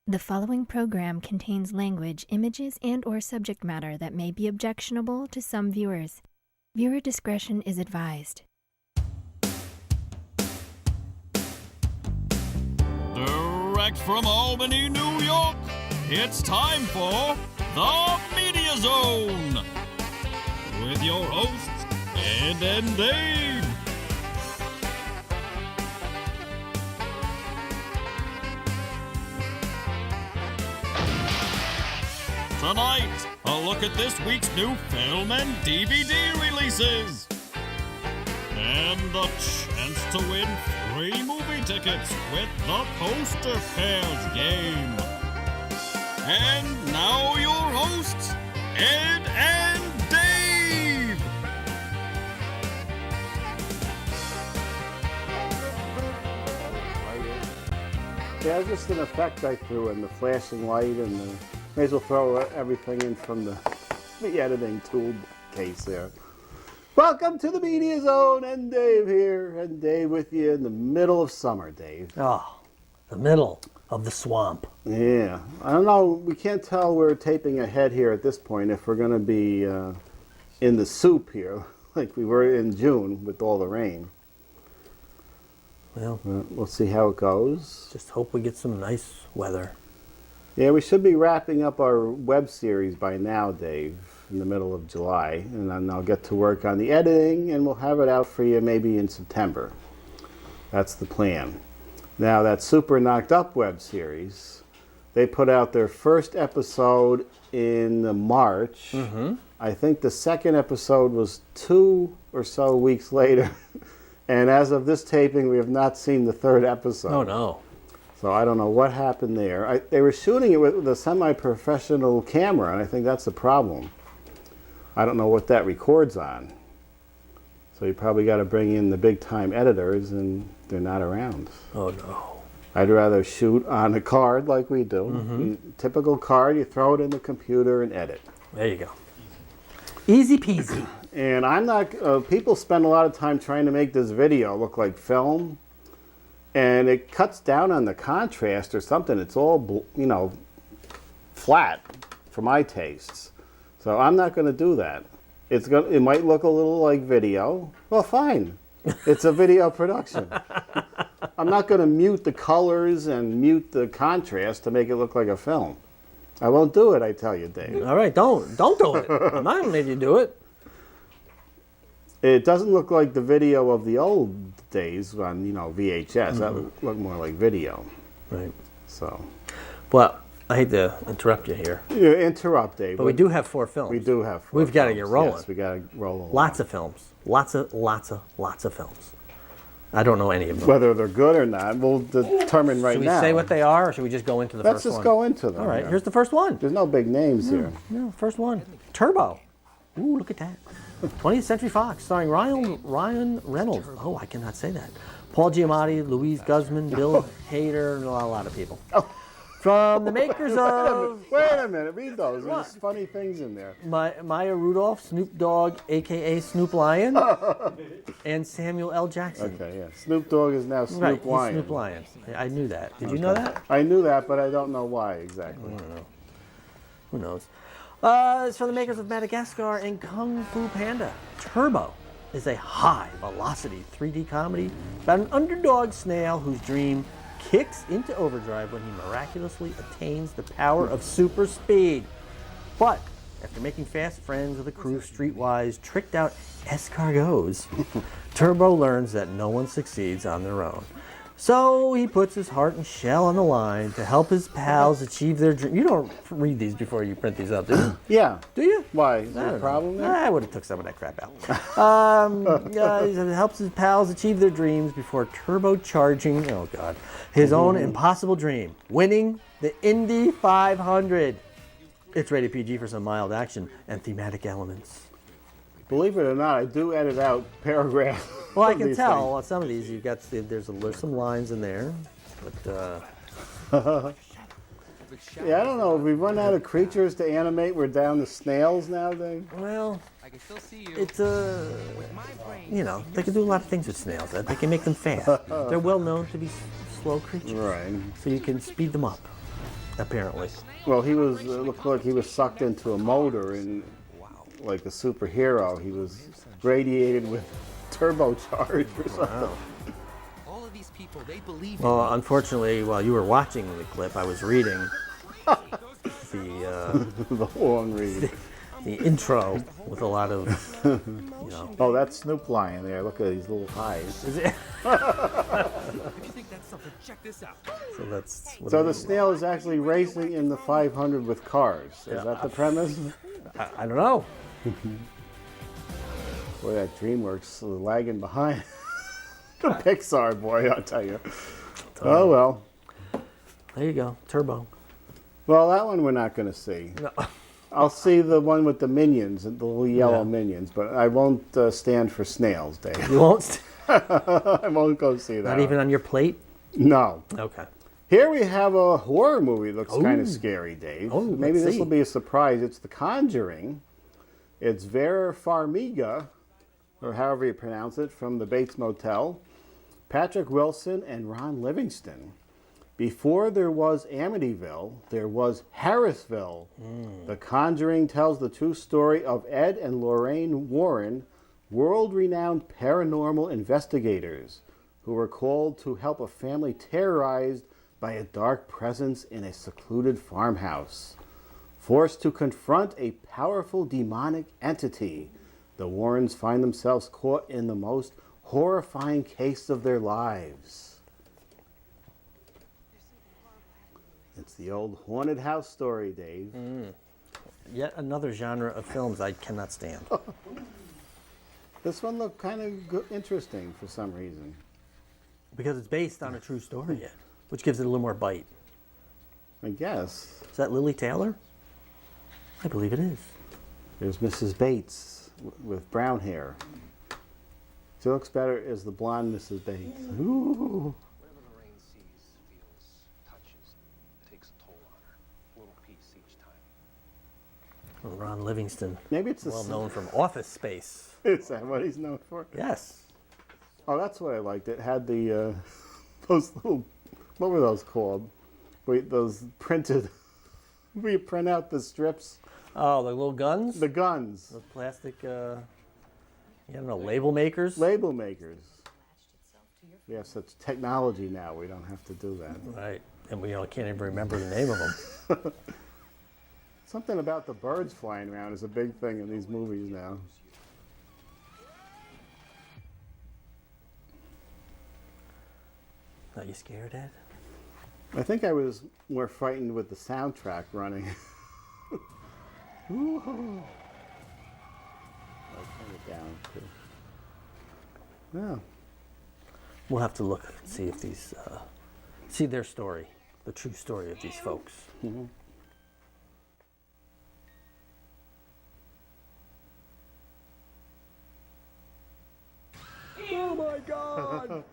The following program contains language, images, and/or subject matter that may be objectionable to some viewers. Viewer discretion is advised. Direct from Albany, New York, it's time for The Media Zone with your hosts, Ed and Dave. Tonight, a look at this week's new film and DVD releases. And the chance to win free movie tickets with the Poster Pairs game. And now your hosts, Ed and Dave. Yeah, just an effect I threw in, the flashing light, and may as well throw everything in from the editing tool case there. Welcome to the Media Zone, and Dave here, and Dave with you in the middle of summer, Dave. Oh, the middle of the swamp. Yeah, I don't know, we can't tell we're taping ahead here at this point if we're going to be in the soup here, like we were in June with all the rain. Well, We'll see how it goes. just hope we get some nice weather. Yeah, we should be wrapping up our web series by now, Dave, in the middle of July. And then I'll get to work on the editing, and we'll have it out for you maybe in September. That's the plan. Now, that Super Knocked Up web series, they put out their first episode in March. I think the second episode was 2 or so weeks later. And as of this taping, we have not seen the third episode. Oh, no. So I don't know what happened there. They were shooting it with a semi-professional camera, and I think that's the problem. I don't know what that records on. So you probably got to bring in the big-time editors, and they're not around. Oh, no. I'd rather shoot on a card like we do. Typical card, you throw it in the computer and edit. There you go. Easy peasy. And I'm not, people spend a lot of time trying to make this video look like film, and it cuts down on the contrast or something. It's all, flat for my tastes. So I'm not going to do that. It might look a little like video. Well, fine. It's a video production. I'm not going to mute the colors and mute the contrast to make it look like a film. I won't do it, I tell you, Dave. All right, don't do it. I'm not going to make you do it. It doesn't look like the video of the old days on, VHS. That would look more like video. Right. So. Well, I hate to interrupt you here, Yeah, interrupt, Dave. but we do have 4 films. We do have 4 We've got to films. get rolling. Yes, we got to roll along. Lots of films. Lots of films. I don't know any of them. Whether they're good or not, we'll determine right Should we now. say what they are, or should we just go into the Let's first one? just go into them. All right, yeah. here's the first one. There's no big names here. No, first one. Turbo. Ooh, look at that. 20th Century Fox, starring Ryan Reynolds. Oh, I cannot say that. Paul Giamatti, Louise Guzman, Bill Hader, a lot of people. From the makers of Wait a minute. Read those. There's funny things in there. Maya Rudolph, Snoop Dogg, a.k.a. Snoop Lion, and Samuel L. Jackson. Okay, yeah. Snoop Dogg is now Snoop Right, he's Lion. Snoop Lion. I knew that. Did you know that? I knew that, but I don't know why exactly. I don't know. Who knows? It's from the makers of Madagascar and Kung Fu Panda. Turbo is a high-velocity 3D comedy about an underdog snail whose dream kicks into overdrive when he miraculously attains the power of super speed. But after making fast friends with a crew of streetwise, tricked-out escargots, Turbo learns that no one succeeds on their own. So he puts his heart and shell on the line to help his pals achieve their dream. You don't read these before you print these up, do you? Yeah. Do you? Why? Is there a problem there? I would have took some of that crap out. He helps his pals achieve their dreams before turbocharging, oh God, his own impossible dream, winning the Indy 500. It's rated PG for some mild action and thematic elements. Believe it or not, I do edit out paragraphs. Well, I of can these tell on some of these you've got there's some lines in there, but things. Yeah, I don't know. If we run out of creatures to animate, we're down to snails now, Dave. well, it's they can do a lot of things with snails. They can make them fast. They're well known to be slow creatures, Right. so you can speed them up. apparently. Well, he was, it looked like he was sucked into a motor and like a superhero. He was radiated with turbocharged or something. Wow. All of these people, they believe Well, unfortunately, while you were watching the clip, I was reading the The long read. the intro with a lot of, you know. Oh, that's Snoop lying there. Look at these little eyes. Is it? If you think that's something, check this out. So that's. What So the snail is actually racing in the 500 with cars. Is that the premise? I don't know. Boy, that DreamWorks lagging behind. The Pixar, boy, I'll tell you. Oh, well. There you go, Turbo. Well, that one we're not going to see. No. I'll see the one with the minions, the little yellow Yeah. minions, but I won't stand for snails, Dave. You won't. I won't go see that. Not even on your plate. No. Okay. Here we have a horror movie that looks kind of scary, Dave. Oh, Maybe let's this see. will be a surprise. It's The Conjuring. It's Vera Farmiga, or however you pronounce it, from the Bates Motel. Patrick Wilson and Ron Livingston. Before there was Amityville, there was Harrisville. The Conjuring tells the true story of Ed and Lorraine Warren, world-renowned paranormal investigators who were called to help a family terrorized by a dark presence in a secluded farmhouse. Forced to confront a powerful demonic entity, the Warrens find themselves caught in the most horrifying case of their lives. It's the old haunted house story, Dave. Yet another genre of films I cannot stand. This one looked kind of interesting for some reason. Because it's based on a true story yet, which gives it a little more bite. I guess. Is that Lily Taylor? I believe it is. There's Mrs. Bates with brown hair. She looks better as the blonde Mrs. Bates. Ooh. Whatever Lorraine sees, feels, touches, takes a toll on her. A little piece each time. Ron Livingston, Maybe it's the well known from Office Space. Is that what he's known for? Yes. Oh, that's what I liked. It had the those little, what were those called? Wait, those printed. Where you print out the strips, Oh, the little guns? the guns, The plastic, I don't know, label makers? label makers. We have such technology now. We don't have to do that. Right. And we can't even remember the name of them. Something about the birds flying around is a big thing in these movies now. Are you scared, Ed? I think I was more frightened with the soundtrack running. Ooh. I'll turn it down too. Yeah. We'll have to look and see if these, see their story, the true story of these folks. Oh my God!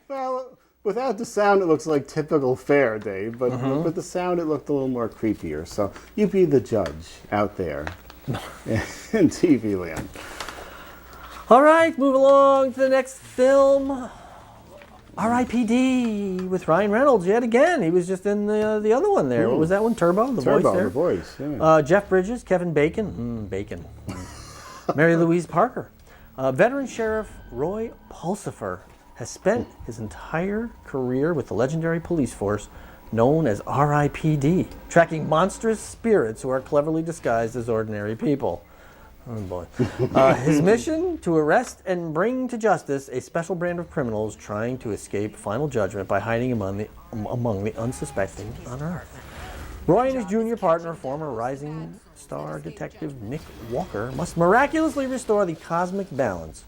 Well, without the sound, it looks like typical fare, Dave. But with the sound, it looked a little more creepier. So you be the judge out there in TV land. All right, move along to the next film. R.I.P.D. with Ryan Reynolds yet again. He was just in the other one there. What was that one? Turbo? The voice Turbo, there? the voice. Yeah. Jeff Bridges, Kevin Bacon. Bacon. Mary Louise Parker. Veteran Sheriff Roy Pulsifer has spent his entire career with the legendary police force known as R.I.P.D., tracking monstrous spirits who are cleverly disguised as ordinary people. Oh boy. His mission, to arrest and bring to justice a special brand of criminals trying to escape final judgment by hiding among the unsuspecting on Earth. Roy and his junior partner, former rising star detective Nick Walker, must miraculously restore the cosmic balance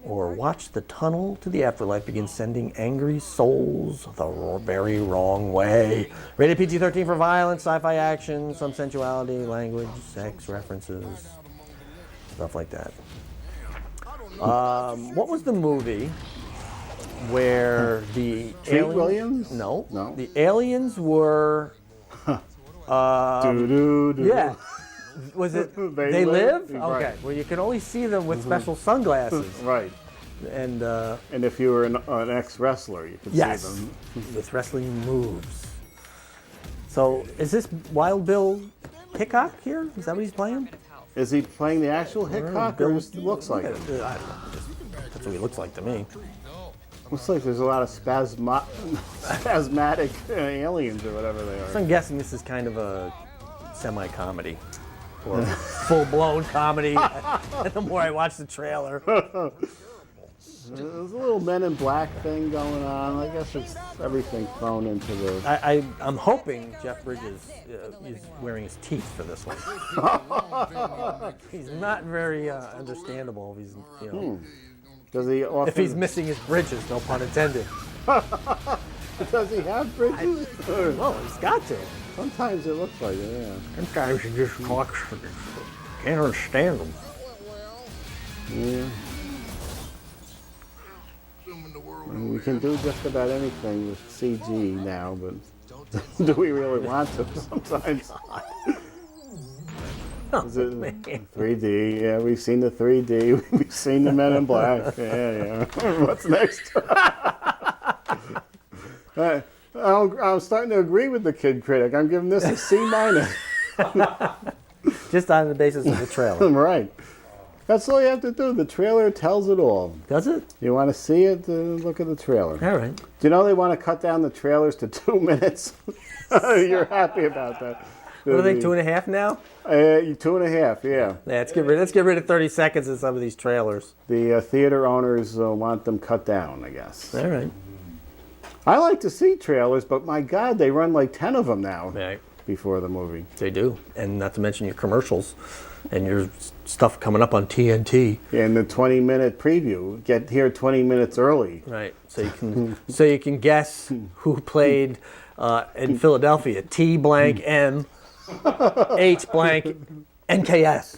or watch the tunnel to the afterlife begin sending angry souls the very wrong way. Rated PG-13 for violence, sci-fi action, some sensuality, language, sex references, stuff like that. What was the movie where the Treat aliens... Williams? No. No. The aliens were... Doo-doo-doo. Yeah. Was it They Live? Right. Okay. Well, you can only see them with special sunglasses. Right. And And if you were an ex-wrestler, you could yes, see them. with wrestling moves. So is this Wild Bill Hickok here? Is that what he's playing? Is he playing the actual Hickok, or just looks like it? I don't know. That's what he looks like to me. Looks like there's a lot of spasmatic aliens or whatever they So are. I'm guessing this is kind of a semi-comedy or full-blown comedy. The more I watch the trailer. There's a little Men in Black thing going on. I guess it's everything thrown into the... I'm hoping Jeff Bridges is wearing his teeth for this one. He's not very understandable. If he's, you know, Does he often... if he's missing his bridges, no pun intended. Does he have bridges? Oh, he's got to. Sometimes it looks like it, yeah. Sometimes he just talks. Can't understand him. Yeah. We can do just about anything with CG now, but do we really want to sometimes? Is it 3D? Yeah, we've seen the 3D. We've seen the Men in Black. Yeah. What's next? I'm starting to agree with the kid critic. I'm giving this a C-. Just on the basis of the trailer. Right. That's all you have to do. The trailer tells it all. Does it? You want to see it? Look at the trailer. All right. Do you know they want to cut down the trailers to 2 minutes? You're happy about that. What are they, 2.5 now? 2.5, yeah. Yeah, let's get rid of 30 seconds in some of these trailers. The theater owners want them cut down, I guess. All right. I like to see trailers, but my God, they run like 10 of them now Right. before the movie. They do. And not to mention your commercials and your stuff coming up on TNT. And the 20-minute preview, get here 20 minutes early. Right. So you can guess who played in Philadelphia. T blank M H blank NKS.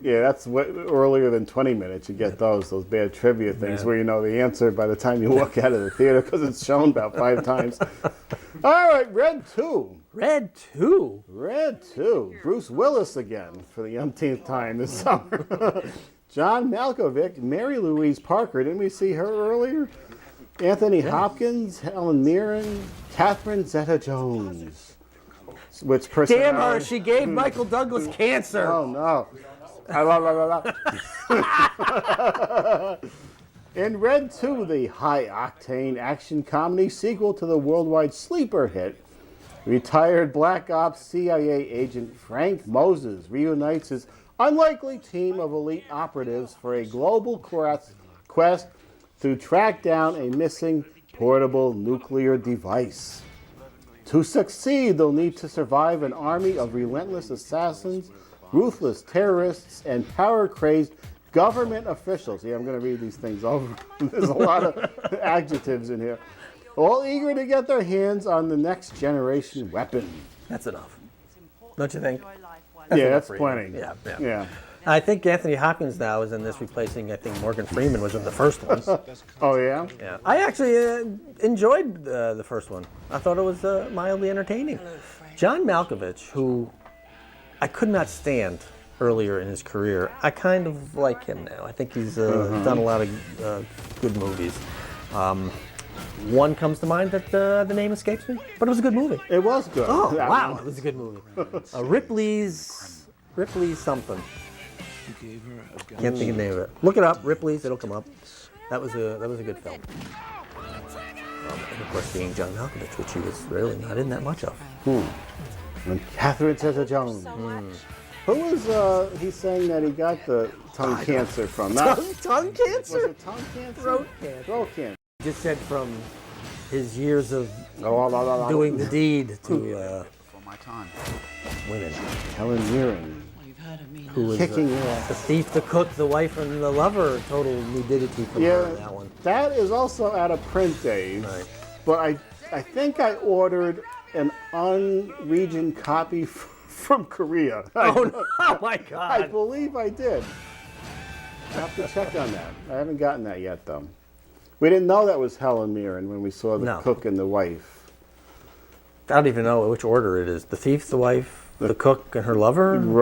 Yeah, that's earlier than 20 minutes. You get those bad trivia things where you know the answer by the time you walk out of the theater because it's shown about 5 times. All right, Red 2. Red 2. Red 2. Bruce Willis again for the umpteenth time this summer. John Malkovich, Mary Louise Parker. Didn't we see her earlier? Anthony Hopkins, Helen Mirren, Catherine Zeta-Jones. Which person? Damn her, she gave Michael Douglas cancer. Oh, no. In Red 2, the high-octane action comedy sequel to the worldwide sleeper hit, retired Black Ops CIA agent Frank Moses reunites his unlikely team of elite operatives for a global quest to track down a missing portable nuclear device. To succeed, they'll need to survive an army of relentless assassins, ruthless terrorists, and power-crazed government officials. Yeah, I'm going to read these things over. There's a lot of adjectives in here. All eager to get their hands on the next generation weapon. That's enough. Don't you think? Yeah, that's plenty. Yeah. I think Anthony Hopkins now is in this replacing, I think Morgan Freeman was in the first one. Oh, yeah? Yeah. I actually enjoyed the first one. I thought it was mildly entertaining. John Malkovich, who I could not stand earlier in his career, I kind of like him now. I think he's done a lot of good movies. One comes to mind that the name escapes me, but it was a good movie. It was good. Oh, wow, it was a good movie. Ripley's something. Can't think of the name of it. Look it up, Ripley's, it'll come up. That was a good film. And of course, being John Malkovich, which he was really not in that much of. And Catherine Zeta-Jones. Who was he saying that he got the tongue cancer from? Tongue Was cancer? it tongue cancer? Throat cancer. Throat cancer. Just said from his years of doing the deed to women. Helen Mirren. Who was Kicking the ass. thief, the cook, the wife, and the lover. Total nudity from her in that one. That is also out of print, Dave. Right. But I think I ordered an unregioned copy from Korea. Oh my I God. believe I did. I have to check on that. I haven't gotten that yet, though. We didn't know that was Helen Mirren when we saw the cook and the wife. I don't even know which order it is. The thief, the wife, the cook, and her lover?